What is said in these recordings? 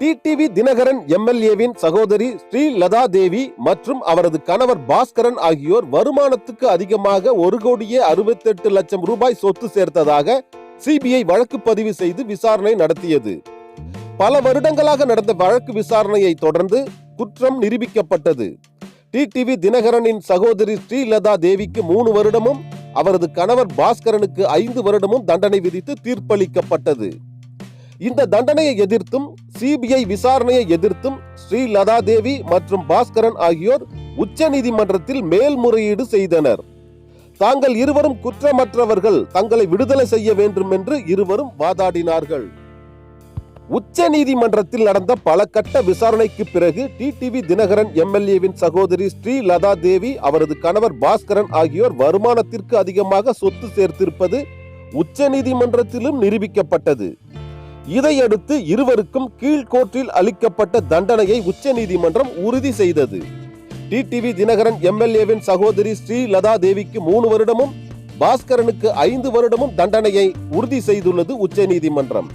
TTV Dinakaran எம்எல்ஏவின் சகோதரி ஸ்ரீலதா தேவி மற்றும் அவரது கணவர் பாஸ்கரன் ஆகியோர் வருமானத்துக்கு அதிகமாக 1,68,00,000 ரூபாய் சொத்து சேர்த்ததாக சிபிஐ வழக்கு பதிவு செய்து விசாரணை நடத்தியது. பல வருடங்களாக நடந்த வழக்கு விசாரணையை தொடர்ந்து குற்றம் நிரூபிக்கப்பட்டது. டிடிவி தினகரனின் சகோதரி ஸ்ரீலதா தேவிக்கு 3 வருடமும் அவரது கணவர் பாஸ்கரனுக்கு 5 வருடமும் தண்டனை விதித்து தீர்ப்பளிக்கப்பட்டது. இந்த தண்டனையை எதிர்த்தும் சிபிஐ விசாரணையை எதிர்த்தும் ஸ்ரீலதா தேவி மற்றும் பாஸ்கரன் ஆகியோர் உச்சநீதிமன்றத்தில் மேல்முறையீடு செய்தனர். தாங்கள் இருவரும் குற்றமற்றவர்கள், தங்களை விடுதலை செய்ய வேண்டும் என்று இருவரும் வாதாடினார்கள். உச்ச நீதிமன்றத்தில் நடந்த பல கட்ட விசாரணைக்கு பிறகு டிடிவி தினகரன் எம்எல்ஏவின் சகோதரி ஸ்ரீலதா தேவி, அவரது கணவர் பாஸ்கரன் ஆகியோர் வருமானத்திற்கு அதிகமாக சொத்து சேர்த்திருப்பது உச்ச நீதிமன்றத்திலும் நிரூபிக்கப்பட்டது. இதையடுத்து இருவருக்கும் கீழ்கோர்ட்டில் அளிக்கப்பட்ட தண்டனையை உச்ச நீதிமன்றம் உறுதி செய்தது. டிடிவி தினகரன் எம்எல்ஏவின் சகோதரி ஸ்ரீலதா தேவிக்கு 3 வருடமும் பாஸ்கரனுக்கு 5 வருடமும் தண்டனையை உறுதி செய்துள்ளது உச்ச நீதிமன்றம்.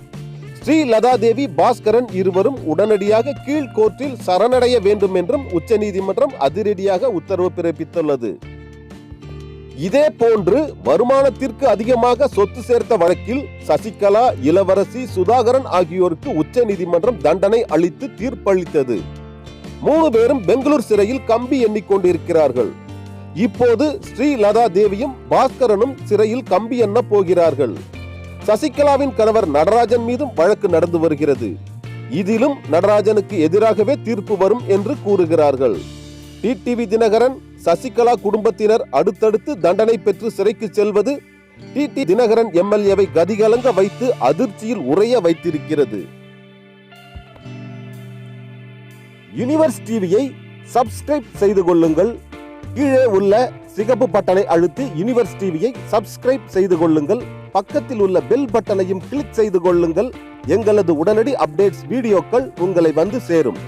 ஸ்ரீலதா தேவி, பாஸ்கரன் இருவரும் உடனடியாக கீழ்கோர்ட்டில் சரணடைய வேண்டும் என்றும் உச்ச நீதிமன்றம் அதிரடியாக உத்தரவு பிறப்பித்துள்ளது. இதே போன்று வருமானத்திற்கு அதிகமாக சொத்து சேர்த்த வழக்கில் சசிகலா, இளவரசி, சுதாகரன் ஆகியோருக்கு உச்ச நீதிமன்றம் தண்டனை அளித்து தீர்ப்பளித்தது. 3 பேரும் பெங்களூர் சிறையில் கம்பி எண்ணிக்கொண்டிருக்கிறார்கள். இப்போது ஸ்ரீலதா தேவியும் பாஸ்கரனும் சிறையில் கம்பி எண்ண போகிறார்கள். சசிகலாவின் கணவர் நடராஜன் மீதும் வழக்கு நடந்து வருகிறது. இதிலும் நடராஜனுக்கு எதிராகவே தீர்ப்பு வரும் என்று கூறுகிறார்கள். டிடிவி தினகரன், சசிகலா குடும்பத்தினர் அடுத்தடுத்து தண்டனை பெற்று சிறைக்கு செல்வது டிடிவி தினகரன் எம்எல்ஏவை கதிகலங்க வைத்து அதிர்ச்சியில் உறைய வைத்திருக்கிறது. யுனிவர்ஸ் டிவியை சப்ஸ்கிரைப் செய்து கொள்ளுங்கள். கீழே உள்ள சிகப்பு பட்டனை அழுத்தி யுனிவர்ஸ் டிவியை சப்ஸ்கிரைப் செய்து கொள்ளுங்கள். பக்கத்தில் உள்ள பெல் பட்டனையும் கிளிக் செய்து கொள்ளுங்கள். எங்களது உடனடி அப்டேட்ஸ் வீடியோக்கள் உங்களை வந்து சேரும்.